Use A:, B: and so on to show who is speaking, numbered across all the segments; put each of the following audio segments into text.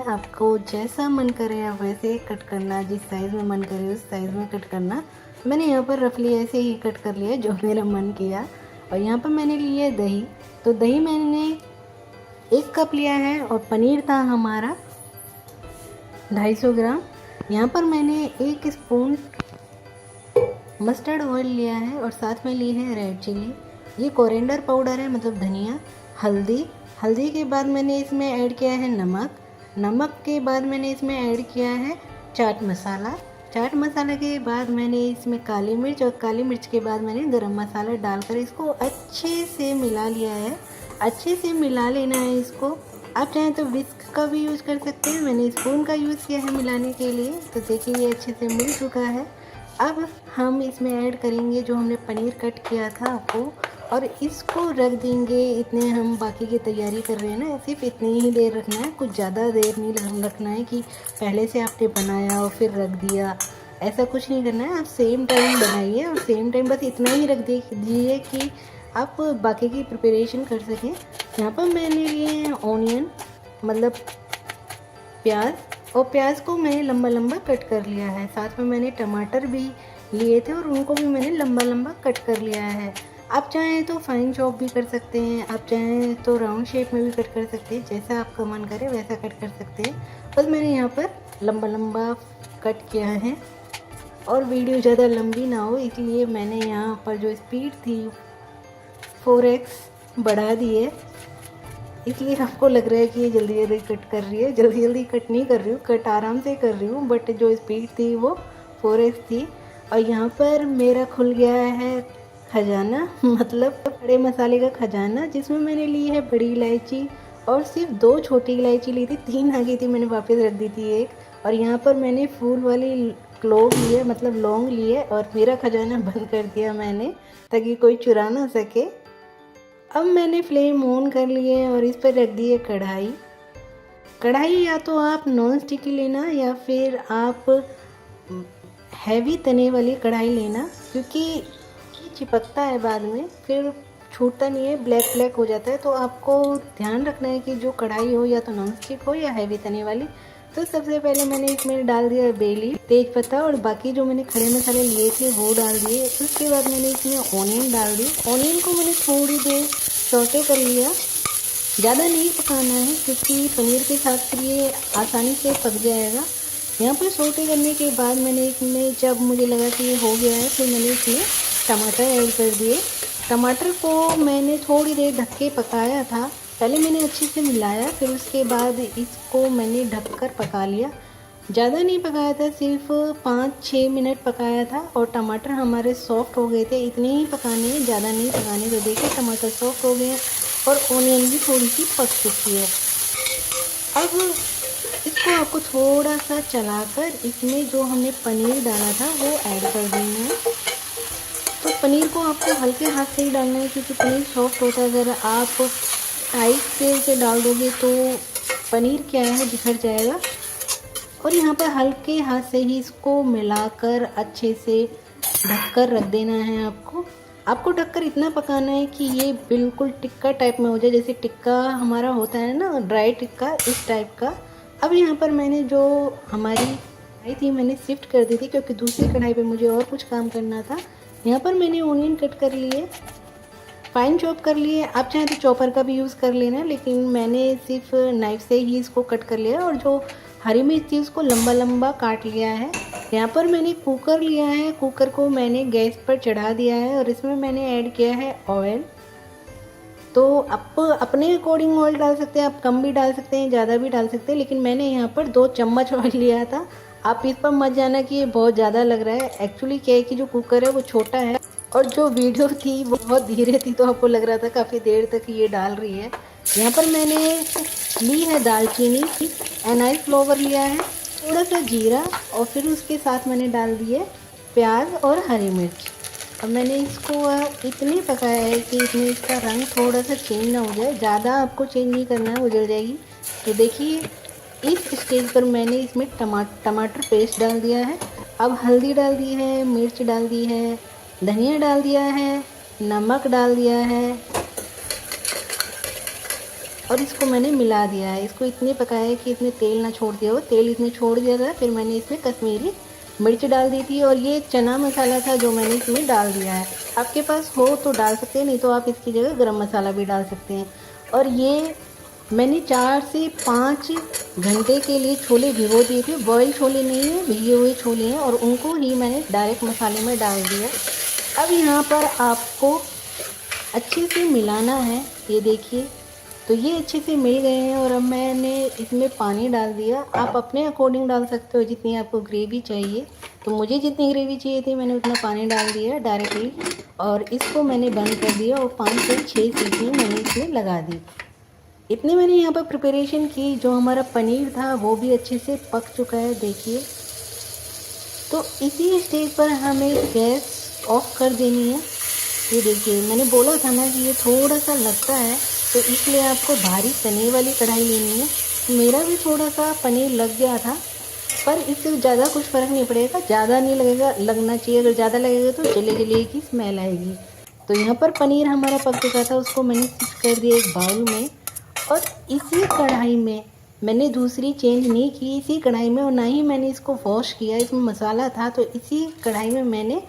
A: आपको जैसा मन करे आप वैसे कट करना, जिस साइज़ में मन करे उस साइज़ में कट करना। मैंने यहाँ पर रफली ऐसे ही कट कर लिया जो मेरा मन किया। और यहाँ पर मैंने लिया है दही, तो दही मैंने 1 कप लिया है और पनीर था हमारा 250 ग्राम। यहाँ पर मैंने 1 स्पून मस्टर्ड ऑयल लिया है और साथ में ली है रेड चिली। ये कोरिएंडर पाउडर है, मतलब धनिया। हल्दी के बाद मैंने इसमें ऐड किया है नमक के बाद मैंने इसमें ऐड किया है चाट मसाला के बाद मैंने इसमें काली मिर्च, और काली मिर्च के बाद मैंने गरम मसाला डालकर इसको अच्छे से मिला लिया है। अच्छे से मिला लेना है इसको। आप चाहें तो विस्क का भी यूज़ कर सकते हैं, मैंने स्पून का यूज़ किया है मिलाने के लिए। तो देखिए ये अच्छे से मिल चुका है। अब हम इसमें ऐड करेंगे जो हमने पनीर कट किया था वो, और इसको रख देंगे। इतने हम बाकी की तैयारी कर रहे हैं ना, सिर्फ इतनी ही देर रखना है, कुछ ज़्यादा देर नहीं रखना है कि पहले से आपने बनाया और फिर रख दिया, ऐसा कुछ नहीं करना है। आप सेम टाइम बनाइए और सेम टाइम बस इतना ही रख दीजिए कि आप बाकी की प्रिपरेशन कर सकें। यहाँ पर मैंने लिए हैं ऑनियन, मतलब प्याज, और प्याज को मैंने लंबा लंबा कट कर लिया है। साथ में मैंने टमाटर भी लिए थे और उनको भी मैंने लंबा लंबा कट कर लिया है। आप चाहें तो फाइन चॉप भी कर सकते हैं, आप चाहें तो राउंड शेप में भी कट कर सकते हैं, जैसा आपका मन करे वैसा कट कर सकते हैं। बस मैंने यहाँ पर लंबा लंबा कट किया है। और वीडियो ज़्यादा लंबी ना हो इसलिए मैंने यहाँ पर जो स्पीड थी 4x बढ़ा दी है। इसलिए आपको लग रहा है कि ये जल्दी जल्दी कट कर रही है, जल्दी जल्दी कट नहीं कर रही हूँ, कट आराम से कर रही हूँ, बट जो स्पीड थी वो 4x थी। और यहाँ पर मेरा खुल गया है खजाना, मतलब खड़े मसाले का खजाना, जिसमें मैंने ली है बड़ी इलायची और सिर्फ 2 छोटी इलायची ली थी, 3 आ गई थी, मैंने वापस रख दी थी 1। और यहाँ पर मैंने फूल वाली क्लोव लिए, मतलब लौंग लिए, और मेरा खजाना बंद कर दिया मैंने ताकि कोई चुरा ना सके। अब मैंने फ्लेम ऑन कर लिए और इस पर रख दी है कढ़ाई। या तो आप नॉन स्टिक की लेना या फिर आप हैवी तने वाली कढ़ाई लेना, क्योंकि चिपकता है बाद में, फिर छूटता नहीं है, ब्लैक हो जाता है। तो आपको ध्यान रखना है कि जो कढ़ाई हो या तो नॉन स्टिक हो या हैवी तने वाली। तो सबसे पहले मैंने इसमें डाल दिया बे लीफ, तेज पत्ता, और बाकी जो मैंने खड़े मसाले लिए थे वो डाल दिए। उसके बाद मैंने इसमें ऑनियन डाल दी। ऑनियन को मैंने थोड़ी देर सौटे कर लिया, ज़्यादा नहीं पकाना है क्योंकि पनीर के साथ फिर ये आसानी से पक जाएगा। यहाँ पर सौटे करने के बाद मैंने इसमें जब मुझे लगा कि ये हो गया है, फिर मैंने इसमें टमाटर ऐड कर दिए। टमाटर को मैंने थोड़ी देर ढक के पकाया था, पहले मैंने अच्छे से मिलाया, फिर उसके बाद इसको मैंने ढककर पका लिया। ज़्यादा नहीं पकाया था, सिर्फ 5-6 मिनट पकाया था और टमाटर हमारे सॉफ्ट हो गए थे। इतने ही पकाने हैं, ज़्यादा नहीं पकाने। तो देखिए टमाटर सॉफ्ट हो गए हैं और ऑनियन भी थोड़ी सी पक चुकी है। अब इसको आपको थोड़ा सा चलाकर इसमें जो हमने पनीर डाला था वो ऐड कर देना है। तो पनीर को आपको हल्के हाथ से ही डालना है क्योंकि पनीर सॉफ्ट होता है। अगर आप टाइट से उसे डाल दोगे तो पनीर क्या है, बिखर जाएगा। और यहाँ पर हल्के हाथ से ही इसको मिलाकर अच्छे से ढककर रख देना है। आपको ढककर इतना पकाना है कि ये बिल्कुल टिक्का टाइप में हो जाए, जैसे टिक्का हमारा होता है ना, ड्राई टिक्का, इस टाइप का। अब यहाँ पर मैंने जो हमारी कढ़ाई थी मैंने शिफ्ट कर दी थी क्योंकि दूसरी कढ़ाई पे मुझे और कुछ काम करना था। यहाँ पर मैंने ऑनियन कट कर लिए, फाइन चॉप कर लिए। आप चाहें तो चॉपर का भी यूज़ कर लेना, लेकिन मैंने सिर्फ नाइफ से ही इसको कट कर लिया। और जो हरी मिर्च थी उसको लंबा लंबा काट लिया है। यहाँ पर मैंने कुकर लिया है, कुकर को मैंने गैस पर चढ़ा दिया है और इसमें मैंने ऐड किया है ऑयल। तो आप अपने अकॉर्डिंग ऑयल डाल सकते हैं, आप कम भी डाल सकते हैं, ज़्यादा भी डाल सकते हैं, लेकिन मैंने यहाँ पर 2 चम्मच ऑयल लिया था। आप इस पर मत जाना कि ये बहुत ज़्यादा लग रहा है। एक्चुअली क्या है कि जो कुकर है वो छोटा है और जो वीडियो थी वो बहुत धीरे थी, तो आपको लग रहा था काफ़ी देर तक ये डाल रही है। यहाँ पर मैंने ली है दालचीनी, एनाइल फ्लेवर लिया है, थोड़ा सा जीरा, और फिर उसके साथ मैंने डाल दिए प्याज और हरी मिर्च। अब मैंने इसको इतने पकाया है कि इसमें इसका रंग थोड़ा सा चेंज ना हो जाए, ज़्यादा आपको चेंज नहीं करना है, वो जल जाएगी। तो देखिए इस स्टेज पर मैंने इसमें टमाटर पेस्ट डाल दिया है। अब हल्दी डाल दी है, मिर्च डाल दी है, धनिया डाल दिया है, नमक डाल दिया है, और इसको मैंने मिला दिया है। इसको इतने पकाया है कि इसमें तेल ना छोड़ दिया हो। तेल इसमें छोड़ दिया था, फिर मैंने इसमें कश्मीरी मिर्च डाल दी थी और ये चना मसाला था जो मैंने इसमें डाल दिया है। आपके पास हो तो डाल सकते हैं, नहीं तो आप इसकी जगह गरम मसाला भी डाल सकते हैं। और ये मैंने 4 से 5 घंटे के लिए छोले भिगो दिए थे। बॉयल छोले नहीं है, भिगे हुए छोले हैं, और उनको ही मैंने डायरेक्ट मसाले में डाल दिया। अब यहाँ पर आपको अच्छे से मिलाना है। ये देखिए, तो ये अच्छे से मिल गए हैं और अब मैंने इसमें पानी डाल दिया। आप अपने अकॉर्डिंग डाल सकते हो जितनी आपको ग्रेवी चाहिए। तो मुझे जितनी ग्रेवी चाहिए थी मैंने उतना पानी डाल दिया डायरेक्टली, और इसको मैंने बंद कर दिया और 5 से 6 सीटी मैंने इसमें लगा दी। इतने मैंने यहाँ पर प्रिपरेशन की। जो हमारा पनीर था वो भी अच्छे से पक चुका है, देखिए। तो इसी स्टेज पर हमें गैस ऑफ कर देनी है। ये देखिए, मैंने बोला था ना कि ये थोड़ा सा लगता है, तो इसलिए आपको भारी तने वाली कढ़ाई लेनी है। मेरा भी थोड़ा सा पनीर लग गया था, पर इससे ज़्यादा कुछ फ़र्क नहीं पड़ेगा। ज़्यादा नहीं लगेगा, लगना चाहिए। अगर ज़्यादा लगेगा तो जले जले की स्मेल आएगी। तो यहाँ पर पनीर हमारा पक चुका था, उसको मैंने शिफ्ट कर दिया एक बाउल में। और इसी कढ़ाई में मैंने दूसरी चेंज नहीं की, इसी कढ़ाई में, और ना ही मैंने इसको वॉश किया। इसमें मसाला था, तो इसी कढ़ाई में मैंने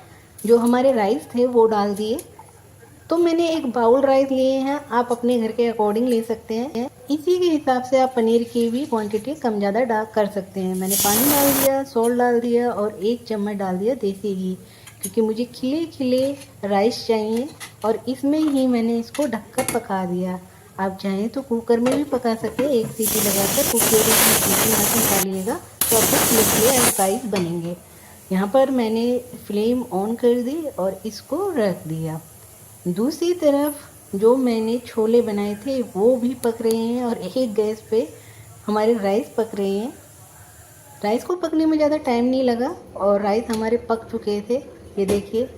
A: जो हमारे राइस थे वो डाल दिए। तो मैंने एक बाउल राइस लिए हैं, आप अपने घर के अकॉर्डिंग ले सकते हैं। इसी के हिसाब से आप पनीर की भी क्वांटिटी कम ज़्यादा कर सकते हैं। मैंने पानी डाल दिया, सॉल्ट डाल दिया और 1 चम्मच डाल दिया देसी घी, क्योंकि मुझे खिले खिले राइस चाहिए। और इसमें ही मैंने इसको ढककर पका दिया। आप चाहें तो कुकर में भी पका सकते हैं, 1 सीटी लगाकर कुकर में सीटी ना निकालिएगा तो आपको खिले खिले राइस बनेंगे। यहाँ पर मैंने फ्लेम ऑन कर दी और इसको रख दिया। दूसरी तरफ जो मैंने छोले बनाए थे वो भी पक रहे हैं और एक गैस पे हमारे राइस पक रहे हैं। राइस को पकने में ज़्यादा टाइम नहीं लगा और राइस हमारे पक चुके थे। ये देखिए,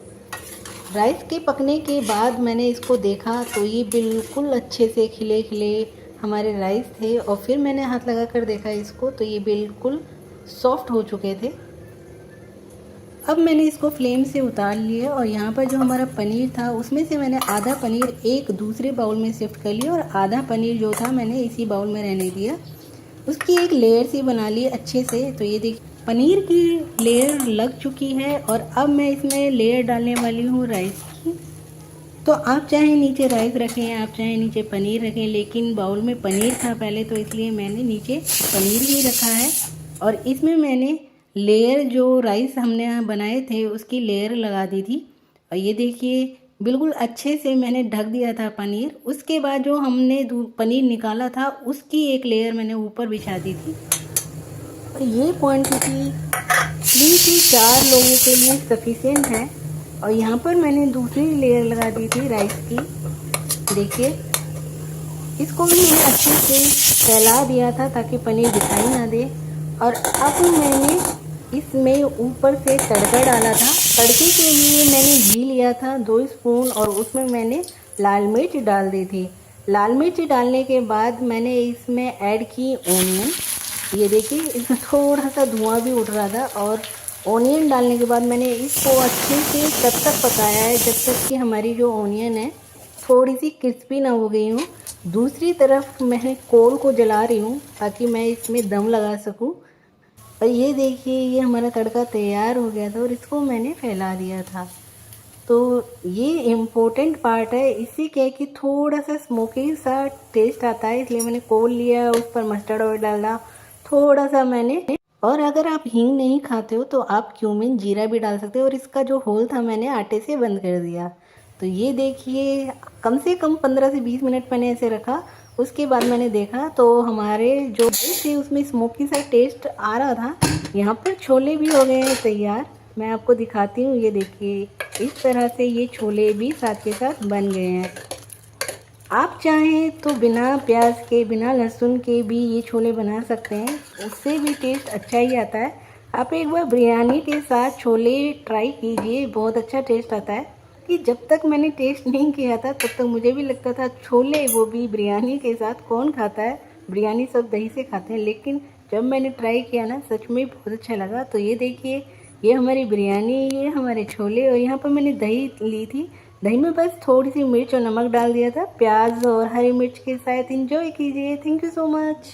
A: राइस के पकने के बाद मैंने इसको देखा तो ये बिल्कुल अच्छे से खिले खिले हमारे राइस थे। और फिर मैंने हाथ लगा कर देखा इसको, तो ये बिल्कुल सॉफ्ट हो चुके थे। अब मैंने इसको फ्लेम से उतार लिया और यहाँ पर जो हमारा पनीर था उसमें से मैंने आधा पनीर एक दूसरे बाउल में शिफ्ट कर लिया और आधा पनीर जो था मैंने इसी बाउल में रहने दिया। उसकी एक लेयर सी बना ली अच्छे से। तो ये देखिए, पनीर की लेयर लग चुकी है और अब मैं इसमें लेयर डालने वाली हूँ राइस की। तो आप चाहे नीचे राइस रखें, आप चाहे नीचे पनीर रखें, लेकिन बाउल में पनीर था पहले, तो इसलिए मैंने नीचे पनीर ही रखा है। और इसमें मैंने लेयर जो राइस हमने बनाए थे उसकी लेयर लगा दी थी। और ये देखिए, बिल्कुल अच्छे से मैंने ढक दिया था पनीर। उसके बाद जो हमने पनीर निकाला था उसकी एक लेयर मैंने ऊपर बिछा दी थी। और ये क्वांटिटी 3 से 4 लोगों के लिए सफिशिएंट है। और यहाँ पर मैंने दूसरी लेयर लगा दी थी राइस की। देखिए, इसको भी मैंने अच्छे से फैला दिया था ताकि पनीर दिखाई ना दे। और अब मैंने इसमें ऊपर से तड़का डाला था। तड़के के लिए मैंने घी लिया था 2 स्पून और उसमें मैंने लाल मिर्च डाल दी थी। लाल मिर्च डालने के बाद मैंने इसमें ऐड की ओनियन। ये देखिए, इसमें थोड़ा सा धुआं भी उठ रहा था। और ओनियन डालने के बाद मैंने इसको अच्छे से तब तक पकाया है जब तक कि हमारी जो ओनियन है थोड़ी सी क्रिस्पी ना हो गई हो। दूसरी तरफ मैं कोल को जला रही हूँ ताकि मैं इसमें दम लगा सकूँ। और ये देखिए, ये हमारा तड़का तैयार हो गया था और इसको मैंने फैला दिया था। तो ये इम्पोर्टेंट पार्ट है। इसी के कि थोड़ा सा स्मोकी सा टेस्ट आता है, इसलिए मैंने कोल लिया, उस पर मस्टर्ड ऑयल डाला थोड़ा सा मैंने। और अगर आप हींग नहीं खाते हो तो आप क्यूमिन जीरा भी डाल सकते हो। और इसका जो होल था मैंने आटे से बंद कर दिया। तो ये देखिए, कम से कम 15 से 20 मिनट मैंने ऐसे रखा। उसके बाद मैंने देखा तो हमारे जो राइस थे उसमें स्मोकी सा टेस्ट आ रहा था। यहाँ पर छोले भी हो गए हैं तैयार, मैं आपको दिखाती हूँ। ये देखिए, इस तरह से ये छोले भी साथ के साथ बन गए हैं। आप चाहें तो बिना प्याज के, बिना लहसुन के भी ये छोले बना सकते हैं, उससे भी टेस्ट अच्छा ही आता है। आप एक बार बिरयानी के साथ छोले ट्राई कीजिए, बहुत अच्छा टेस्ट आता है। कि जब तक मैंने टेस्ट नहीं किया था तब तक मुझे भी लगता था छोले वो भी बिरयानी के साथ कौन खाता है, बिरयानी सब दही से खाते हैं। लेकिन जब मैंने ट्राई किया ना, सच में बहुत अच्छा लगा। तो ये देखिए, ये हमारी बिरयानी, ये हमारे छोले। और यहाँ पर मैंने दही ली थी दही में बस थोड़ी सी मिर्च और नमक डाल दिया था, प्याज और हरी मिर्च के साथ एंजॉय कीजिए। Thank you so much.